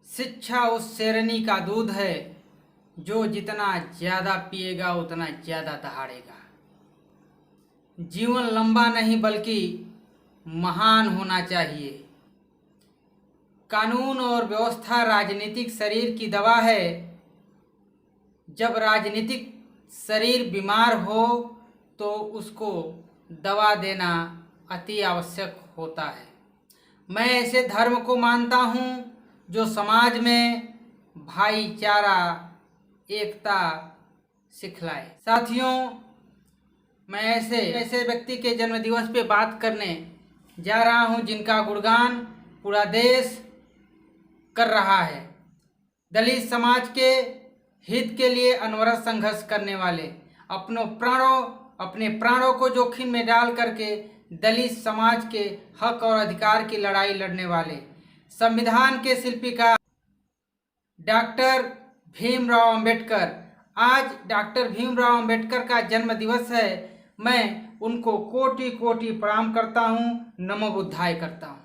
शिक्षा उस शेरनी का दूध है जो जितना ज़्यादा पिएगा उतना ज़्यादा दहाड़ेगा। जीवन लंबा नहीं बल्कि महान होना चाहिए। कानून और व्यवस्था राजनीतिक शरीर की दवा है। जब राजनीतिक शरीर बीमार हो तो उसको दवा देना अति आवश्यक होता है। मैं ऐसे धर्म को मानता हूँ जो समाज में भाईचारा एकता सिखलाए। साथियों, मैं ऐसे व्यक्ति के जन्मदिवस पे बात करने जा रहा हूँ जिनका गुणगान पूरा देश कर रहा है। दलित समाज के हित के लिए अनवरत संघर्ष करने वाले, अपने प्राणों को जोखिम में डाल करके दलित समाज के हक और अधिकार की लड़ाई लड़ने वाले, संविधान के शिल्पकार डॉक्टर भीमराव अंबेडकर। आज डॉक्टर भीमराव अंबेडकर का जन्म दिवस है। मैं उनको कोटि कोटि प्रणाम करता हूँ, नमो बुद्धाय करता हूँ।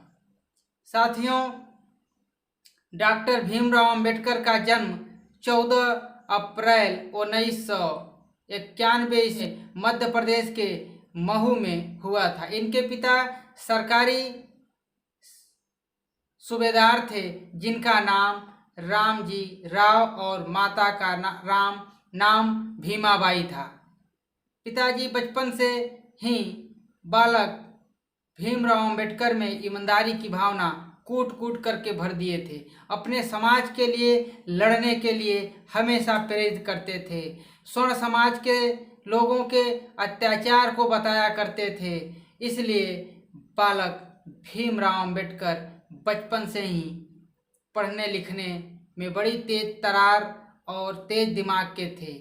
साथियों, डॉक्टर भीमराव अंबेडकर का जन्म 14 अप्रैल 1991 से मध्य प्रदेश के महू में हुआ था। इनके पिता सरकारी सूबेदार थे जिनका नाम रामजी राव और माता का नाम भीमाबाई था। पिताजी बचपन से ही बालक भीमराव अंबेडकर में ईमानदारी की भावना कूट कूट करके भर दिए थे। अपने समाज के लिए लड़ने के लिए हमेशा प्रेरित करते थे। स्वर्ण समाज के लोगों के अत्याचार को बताया करते थे। इसलिए बालक भीमराव अंबेडकर बचपन से ही पढ़ने लिखने में बड़ी तेज तरार और तेज दिमाग के थे।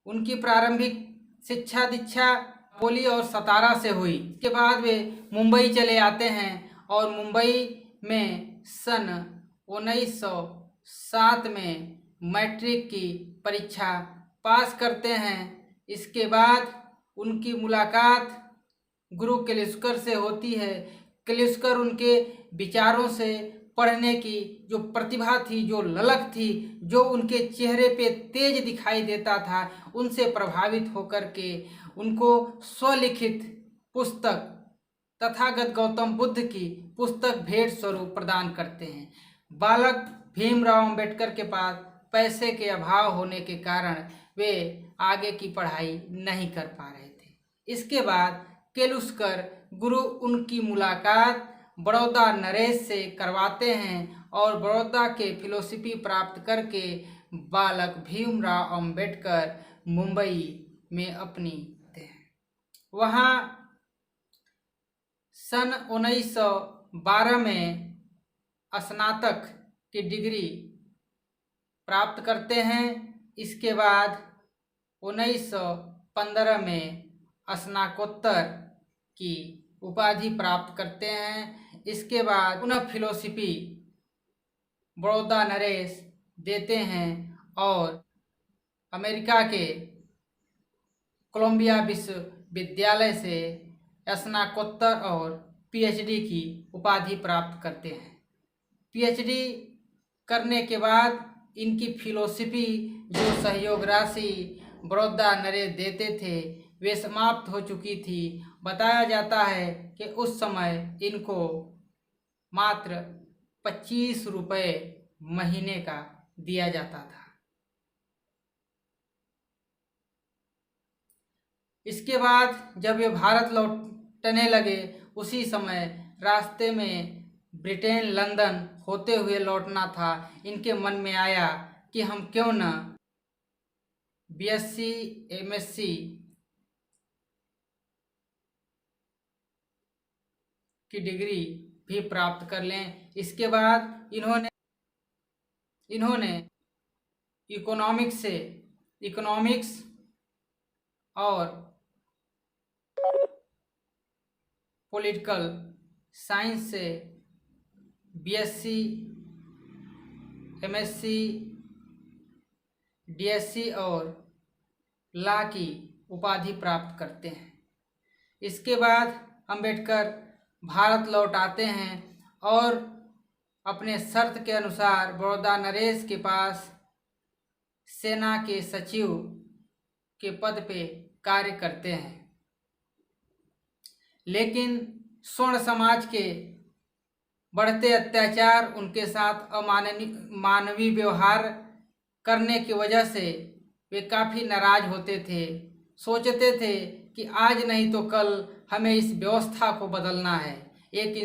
उनकी प्रारंभिक शिक्षा दीक्षा पोली और सतारा से हुई। इसके बाद वे मुंबई चले आते हैं और मुंबई में सन 1907 में मैट्रिक की परीक्षा पास करते हैं। इसके बाद उनकी मुलाकात गुरु केलुस्कर से होती है। केलुस्कर उनके विचारों से, पढ़ने की जो प्रतिभा थी, जो ललक थी, जो उनके चेहरे पे तेज दिखाई देता था, उनसे प्रभावित होकर के उनको स्वलिखित पुस्तक तथागत गौतम बुद्ध की पुस्तक भेंट स्वरूप प्रदान करते हैं। बालक भीमराव अंबेडकर के पास पैसे के अभाव होने के कारण वे आगे की पढ़ाई नहीं कर पा रहे थे। इसके बाद केलुस्कर गुरु उनकी मुलाकात बड़ौदा नरेश से करवाते हैं और बड़ौदा के फिलोसफी प्राप्त करके बालक भीमराव अंबेडकर मुंबई में अपनी वहाँ सन 1912 में स्नातक की डिग्री प्राप्त करते हैं। इसके बाद 1915 में स्नातकोत्तर की उपाधि प्राप्त करते हैं। इसके बाद पुनः फिलोसफी बड़ौदा नरेश देते हैं और अमेरिका के कोलंबिया विश्वविद्यालय से स्नातकोत्तर और पीएचडी की उपाधि प्राप्त करते हैं। पीएचडी करने के बाद इनकी फिलोसफी जो सहयोग राशि बड़ौदा नरेश देते थे वे समाप्त हो चुकी थी। बताया जाता है कि उस समय इनको मात्र 25 रुपये महीने का दिया जाता था। इसके बाद जब वे भारत लौटने लगे, उसी समय रास्ते में ब्रिटेन लंदन होते हुए लौटना था। इनके मन में आया कि हम क्यों न बीएससी एमएससी की डिग्री भी प्राप्त कर लें। इसके बाद इन्होंने इकोनॉमिक्स और पॉलिटिकल साइंस से बीएससी एमएससी डीएससी और लॉ की उपाधि प्राप्त करते हैं। इसके बाद अंबेडकर भारत लौट आते हैं और अपने शर्त के अनुसार बड़ौदा नरेश के पास सेना के सचिव के पद पे कार्य करते हैं। लेकिन स्वर्ण समाज के बढ़ते अत्याचार, उनके साथ मानवीय व्यवहार करने की वजह से वे काफ़ी नाराज होते थे। सोचते थे कि आज नहीं तो कल हमें इस व्यवस्था को बदलना है। एक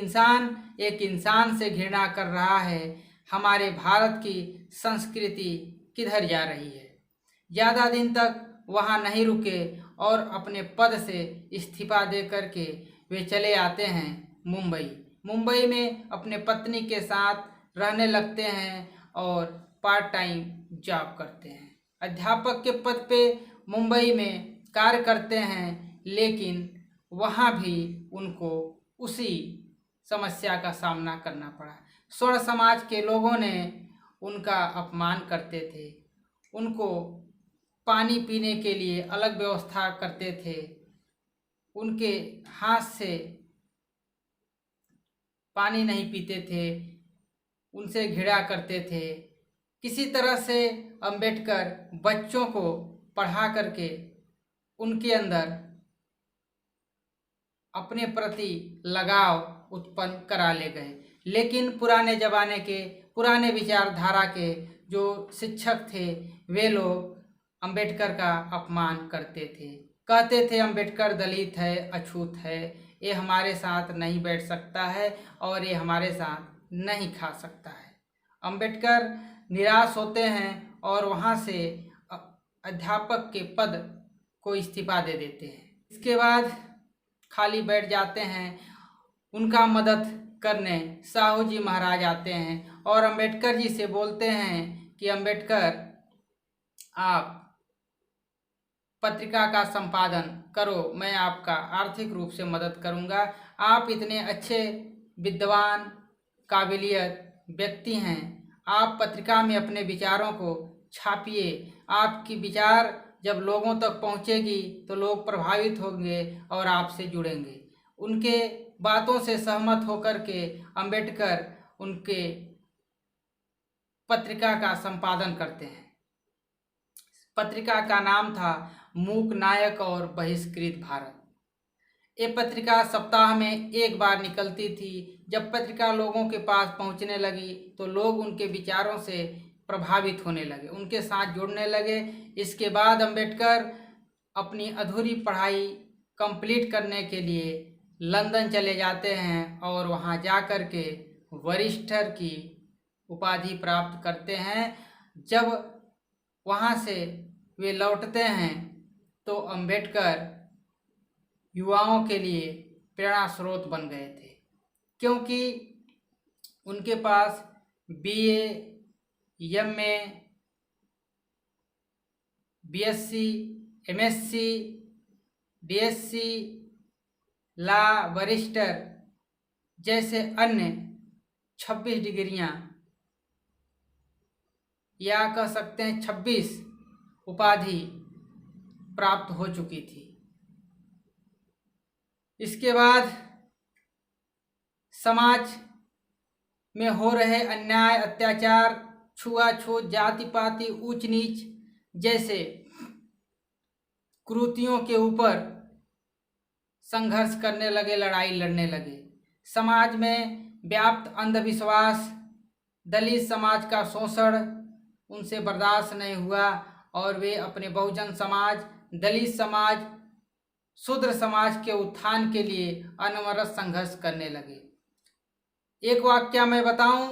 इंसान से घृणा कर रहा है। हमारे भारत की संस्कृति किधर जा रही है। ज़्यादा दिन तक वहाँ नहीं रुके और अपने पद से इस्तीफा दे करके वे चले आते हैं मुंबई में अपने पत्नी के साथ रहने लगते हैं और पार्ट टाइम जॉब करते हैं। अध्यापक के पद पे मुंबई में कार्य करते हैं, लेकिन वहाँ भी उनको उसी समस्या का सामना करना पड़ा। स्वर्ण समाज के लोगों ने उनका अपमान करते थे, उनको पानी पीने के लिए अलग व्यवस्था करते थे, उनके हाथ से पानी नहीं पीते थे, उनसे घृणा करते थे। किसी तरह से अंबेडकर बच्चों को पढ़ा करके उनके अंदर अपने प्रति लगाव उत्पन्न करा ले गए। लेकिन पुराने ज़माने के, पुराने विचारधारा के जो शिक्षक थे, वे लोग अंबेडकर का अपमान करते थे। कहते थे अंबेडकर दलित है, अछूत है, ये हमारे साथ नहीं बैठ सकता है और ये हमारे साथ नहीं खा सकता है। अंबेडकर निराश होते हैं और वहाँ से अध्यापक के पद को इस्तीफा दे देते हैं। इसके बाद खाली बैठ जाते हैं। उनका मदद करने साहू जी महाराज आते हैं और अंबेडकर जी से बोलते हैं कि अंबेडकर, आप पत्रिका का संपादन करो, मैं आपका आर्थिक रूप से मदद करूंगा। आप इतने अच्छे विद्वान काबिलियत व्यक्ति हैं, आप पत्रिका में अपने विचारों को छापिए। आपकी विचार जब लोगों तक पहुंचेगी तो लोग प्रभावित होंगे और आपसे जुड़ेंगे। उनके बातों से सहमत होकर के अंबेडकर उनके पत्रिका का संपादन करते हैं। पत्रिका का नाम था मूक नायक और बहिष्कृत भारत। ये पत्रिका सप्ताह में एक बार निकलती थी। जब पत्रिका लोगों के पास पहुंचने लगी तो लोग उनके विचारों से प्रभावित होने लगे, उनके साथ जुड़ने लगे। इसके बाद अंबेडकर अपनी अधूरी पढ़ाई कंप्लीट करने के लिए लंदन चले जाते हैं और वहां जाकर के वरिष्ठर की उपाधि प्राप्त करते हैं। जब वहां से वे लौटते हैं तो अंबेडकर युवाओं के लिए प्रेरणा स्रोत बन गए थे, क्योंकि उनके पास BA, MA, BSc, MSc, DSc, ला, वरिष्ठर जैसे अन्य 26 डिग्रियां, या कह सकते हैं 26 उपाधि प्राप्त हो चुकी थी। इसके बाद समाज में हो रहे अन्याय, अत्याचार, छुआछूत, जाति पाति, ऊंच नीच जैसे कुरीतियों के ऊपर संघर्ष करने लगे, लड़ाई लड़ने लगे। समाज में व्याप्त अंधविश्वास, दलित समाज का शोषण उनसे बर्दाश्त नहीं हुआ और वे अपने बहुजन समाज, दलित समाज, शूद्र समाज के उत्थान के लिए अनवरत संघर्ष करने लगे। एक वाक्य मैं बताऊं,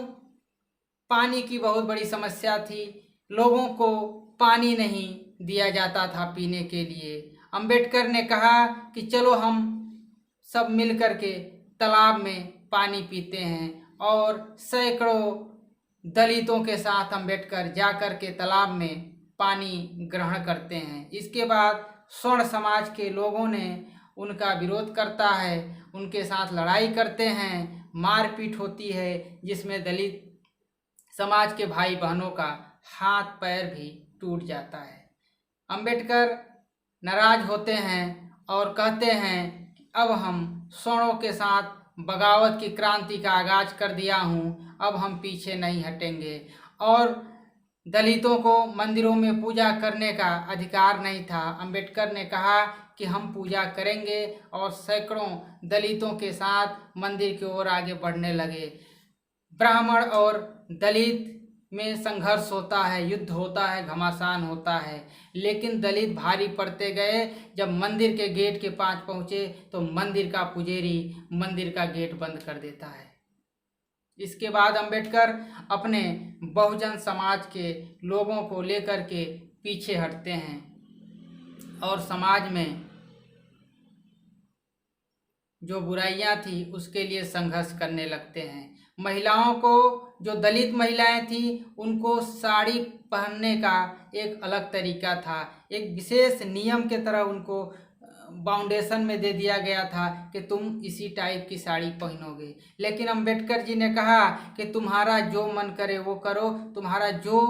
पानी की बहुत बड़ी समस्या थी। लोगों को पानी नहीं दिया जाता था पीने के लिए। अंबेडकर ने कहा कि चलो हम सब मिल करके तालाब में पानी पीते हैं और सैकड़ों दलितों के साथ अंबेडकर जाकर के तालाब में पानी ग्रहण करते हैं। इसके बाद स्वर्ण समाज के लोगों ने उनका विरोध करता है, उनके साथ लड़ाई करते हैं, मारपीट होती है, जिसमें दलित समाज के भाई बहनों का हाथ पैर भी टूट जाता है। अंबेडकर नाराज होते हैं और कहते हैं कि अब हम स्वर्णों के साथ बगावत की क्रांति का आगाज कर दिया हूँ, अब हम पीछे नहीं हटेंगे। और दलितों को मंदिरों में पूजा करने का अधिकार नहीं था। अंबेडकर ने कहा कि हम पूजा करेंगे और सैकड़ों दलितों के साथ मंदिर की ओर आगे बढ़ने लगे। ब्राह्मण और दलित में संघर्ष होता है, युद्ध होता है, घमासान होता है, लेकिन दलित भारी पड़ते गए। जब मंदिर के गेट के पास पहुँचे तो मंदिर का पुजारी मंदिर का गेट बंद कर देता है। इसके बाद अंबेडकर अपने बहुजन समाज के लोगों को लेकर के पीछे हटते हैं और समाज में जो बुराइयां थी उसके लिए संघर्ष करने लगते हैं। महिलाओं को, जो दलित महिलाएं थी, उनको साड़ी पहनने का एक अलग तरीका था। एक विशेष नियम के तरह उनको बाउंडेशन में दे दिया गया था कि तुम इसी टाइप की साड़ी पहनोगे। लेकिन अंबेडकर जी ने कहा कि तुम्हारा जो मन करे वो करो, तुम्हारा जो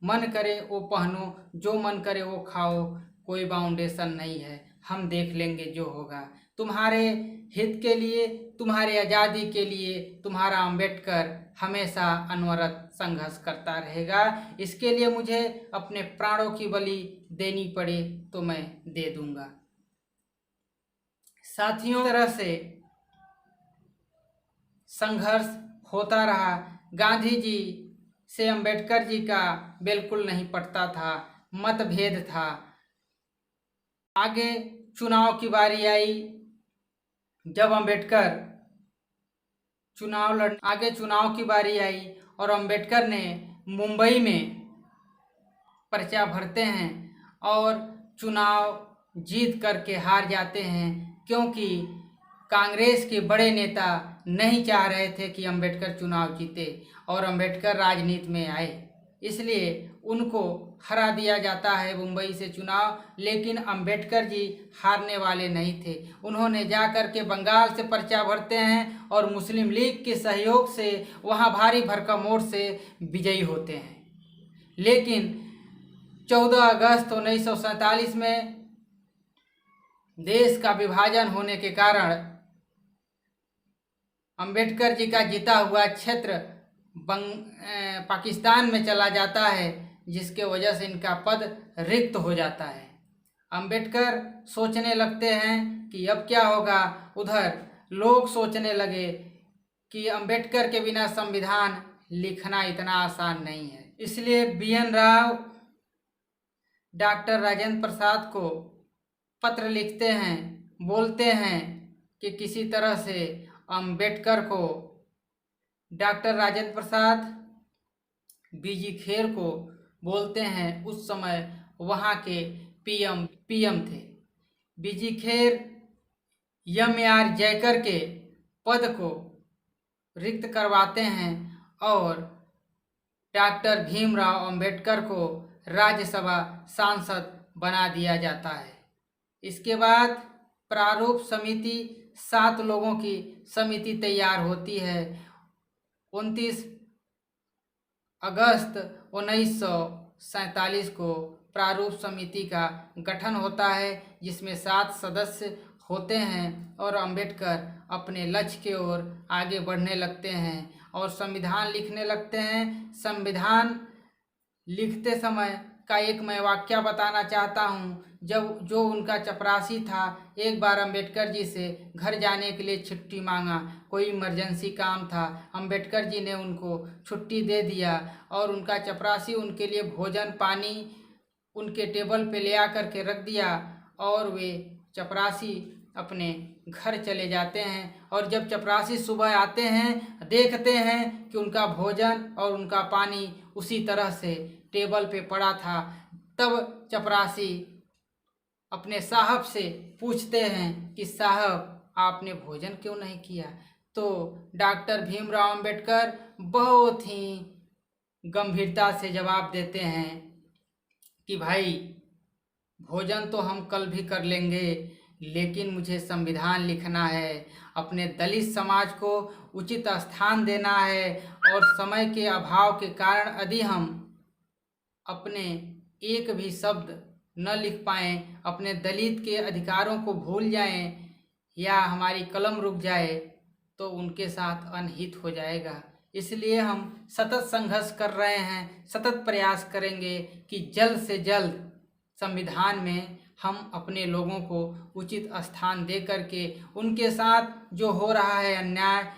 मन करे वो पहनो, जो मन करे वो खाओ, कोई बाउंडेशन नहीं है, हम देख लेंगे जो होगा। तुम्हारे हित के लिए, तुम्हारे आज़ादी के लिए तुम्हारा अंबेडकर हमेशा अनवरत संघर्ष करता रहेगा। इसके लिए मुझे अपने प्राणों की बलि देनी पड़े तो मैं दे दूंगा। साथियों, तरह से संघर्ष होता रहा। गांधी जी से अंबेडकर जी का बिल्कुल नहीं पटता था, मतभेद था। आगे चुनाव की बारी आई। जब अंबेडकर चुनाव की बारी आई और अंबेडकर ने मुंबई में पर्चा भरते हैं और चुनाव जीत करके हार जाते हैं, क्योंकि कांग्रेस के बड़े नेता नहीं चाह रहे थे कि अंबेडकर चुनाव जीते और अंबेडकर राजनीति में आए, इसलिए उनको हरा दिया जाता है मुंबई से चुनाव। लेकिन अंबेडकर जी हारने वाले नहीं थे। उन्होंने जा कर के बंगाल से पर्चा भरते हैं और मुस्लिम लीग के सहयोग से वहाँ भारी भरकम वोट से विजयी होते हैं। लेकिन 14 अगस्त 1947 में देश का विभाजन होने के कारण अंबेडकर जी का जीता हुआ क्षेत्र पाकिस्तान में चला जाता है, जिसके वजह से इनका पद रिक्त हो जाता है। अंबेडकर सोचने लगते हैं कि अब क्या होगा। उधर लोग सोचने लगे कि अंबेडकर के बिना संविधान लिखना इतना आसान नहीं है। इसलिए BN राव डॉक्टर राजेंद्र प्रसाद को पत्र लिखते हैं, बोलते हैं कि किसी तरह से अंबेडकर को, डॉक्टर राजेंद्र प्रसाद BG खेर को बोलते हैं। उस समय वहाँ के PM थे। BG खेर MAR जयकर के पद को रिक्त करवाते हैं और डॉक्टर भीमराव अंबेडकर को राज्यसभा सांसद बना दिया जाता है। इसके बाद प्रारूप समिति, 7 लोगों की समिति तैयार होती है। 29 अगस्त 1947 को प्रारूप समिति का गठन होता है, जिसमें 7 सदस्य होते हैं और अंबेडकर अपने लक्ष्य की ओर आगे बढ़ने लगते हैं और संविधान लिखने लगते हैं। संविधान लिखते समय का एक मैं वाक्य बताना चाहता हूँ। जो उनका चपरासी था, एक बार अंबेडकर जी से घर जाने के लिए छुट्टी मांगा, कोई इमरजेंसी काम था। अंबेडकर जी ने उनको छुट्टी दे दिया और उनका चपरासी उनके लिए भोजन पानी उनके टेबल पे ले आकर के रख दिया और वे चपरासी अपने घर चले जाते हैं। और जब चपरासी सुबह आते हैं, देखते हैं कि उनका भोजन और उनका पानी उसी तरह से टेबल पे पड़ा था। तब चपरासी अपने साहब से पूछते हैं कि साहब, आपने भोजन क्यों नहीं किया? तो डॉक्टर भीमराव अंबेडकर बहुत ही गंभीरता से जवाब देते हैं कि भाई, भोजन तो हम कल भी कर लेंगे, लेकिन मुझे संविधान लिखना है, अपने दलित समाज को उचित स्थान देना है और समय के अभाव के कारण यदि हम अपने एक भी शब्द न लिख पाएँ, अपने दलित के अधिकारों को भूल जाएं या हमारी कलम रुक जाए, तो उनके साथ अनहित हो जाएगा। इसलिए हम सतत संघर्ष कर रहे हैं, सतत प्रयास करेंगे कि जल्द से जल्द संविधान में हम अपने लोगों को उचित स्थान दे करके उनके साथ जो हो रहा है अन्याय,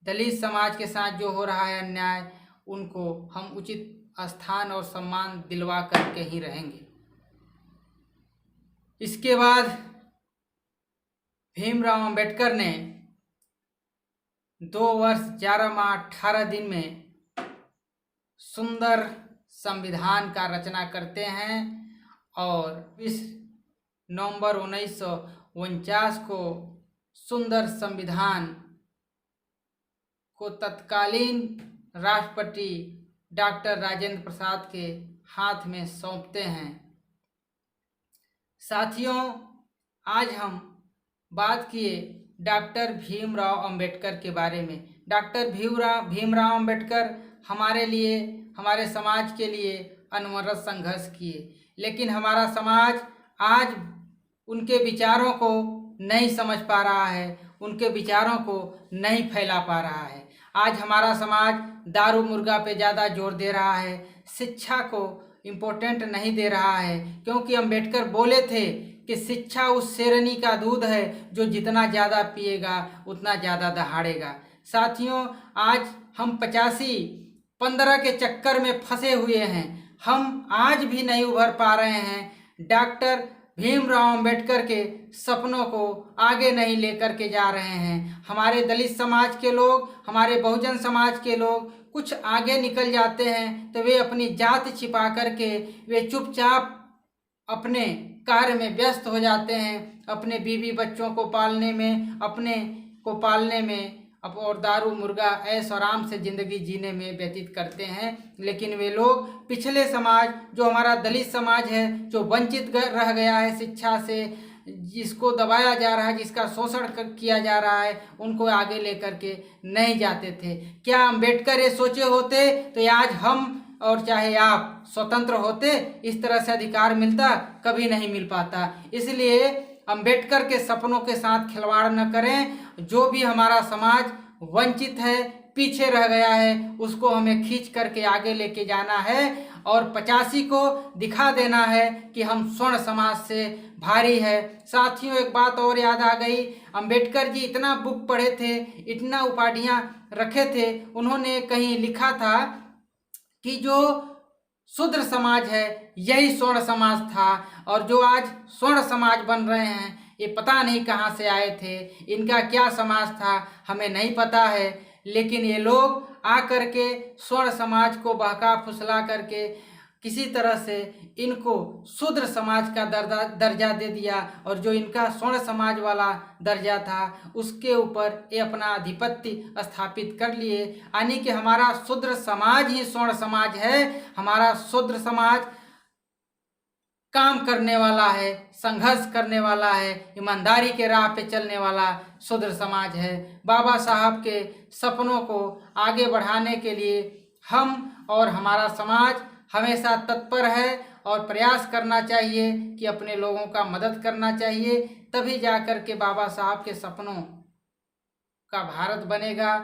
दलित समाज के साथ जो हो रहा है अन्याय, उनको हम उचित स्थान और सम्मान दिलवा करके ही रहेंगे। इसके बाद भीमराव अंबेडकर ने 2 वर्ष 11 माह 18 दिन में सुंदर संविधान का रचना करते हैं और 20 नवंबर 1949 को सुंदर संविधान को तत्कालीन राष्ट्रपति डॉक्टर राजेंद्र प्रसाद के हाथ में सौंपते हैं। साथियों, आज हम बात किए डॉक्टर भीमराव अंबेडकर के बारे में। डॉक्टर भीमराव अंबेडकर हमारे लिए, हमारे समाज के लिए अनवरत संघर्ष किए, लेकिन हमारा समाज आज उनके विचारों को नहीं समझ पा रहा है, उनके विचारों को नहीं फैला पा रहा है। आज हमारा समाज दारू मुर्गा पे ज़्यादा जोर दे रहा है, शिक्षा को इम्पोर्टेंट नहीं दे रहा है, क्योंकि अंबेडकर बोले थे कि शिक्षा उस शेरनी का दूध है जो जितना ज़्यादा पिएगा उतना ज़्यादा दहाड़ेगा। साथियों, आज हम 85-15 के चक्कर में फंसे हुए हैं, हम आज भी नहीं उभर पा रहे हैं। डॉक्टर भीमराव अंबेडकर के सपनों को आगे नहीं लेकर के जा रहे हैं। हमारे दलित समाज के लोग, हमारे बहुजन समाज के लोग कुछ आगे निकल जाते हैं तो वे अपनी जात छिपा करके वे चुपचाप अपने कार्य में व्यस्त हो जाते हैं, अपने बीवी बच्चों को पालने में, अपने को पालने में, और दारू मुर्गा ऐश आराम से ज़िंदगी जीने में व्यतीत करते हैं। लेकिन वे लोग पिछले समाज, जो हमारा दलित समाज है, जो वंचित रह गया है शिक्षा से, जिसको दबाया जा रहा है, जिसका शोषण किया जा रहा है, उनको आगे लेकर के नहीं जाते थे। क्या अंबेडकर ये सोचे होते तो आज हम और चाहे आप स्वतंत्र होते, इस तरह से अधिकार मिलता? कभी नहीं मिल पाता। इसलिए अंबेडकर के सपनों के साथ खिलवाड़ न करें। जो भी हमारा समाज वंचित है, पीछे रह गया है, उसको हमें खींच करके आगे लेके जाना है और 85 को दिखा देना है कि हम स्वर्ण समाज से भारी है। साथियों, एक बात और याद आ गई, अंबेडकर जी इतना बुक पढ़े थे, इतना उपाधियां रखे थे, उन्होंने कहीं लिखा था कि जो शूद्र समाज है यही स्वर्ण समाज था, और जो आज स्वर्ण समाज बन रहे हैं ये पता नहीं कहाँ से आए थे, इनका क्या समाज था हमें नहीं पता है। लेकिन ये लोग आकर के स्वर्ण समाज को बहका फुसला करके किसी तरह से इनको शूद्र समाज का दर्जा दे दिया, और जो इनका स्वर्ण समाज वाला दर्जा था उसके ऊपर ये अपना आधिपत्य स्थापित कर लिए। यानी कि हमारा शूद्र समाज ही स्वर्ण समाज है। हमारा शूद्र समाज काम करने वाला है, संघर्ष करने वाला है, ईमानदारी के राह पे चलने वाला शूद्र समाज है। बाबा साहब के सपनों को आगे बढ़ाने के लिए हम और हमारा समाज हमेशा तत्पर है और प्रयास करना चाहिए कि अपने लोगों का मदद करना चाहिए, तभी जाकर के बाबा साहब के सपनों का भारत बनेगा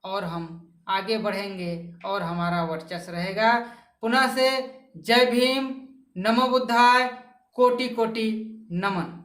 और हम आगे बढ़ेंगे और हमारा वर्चस्व रहेगा। पुनः से जय भीम, नमो बुद्धाय, कोटि कोटि नमन।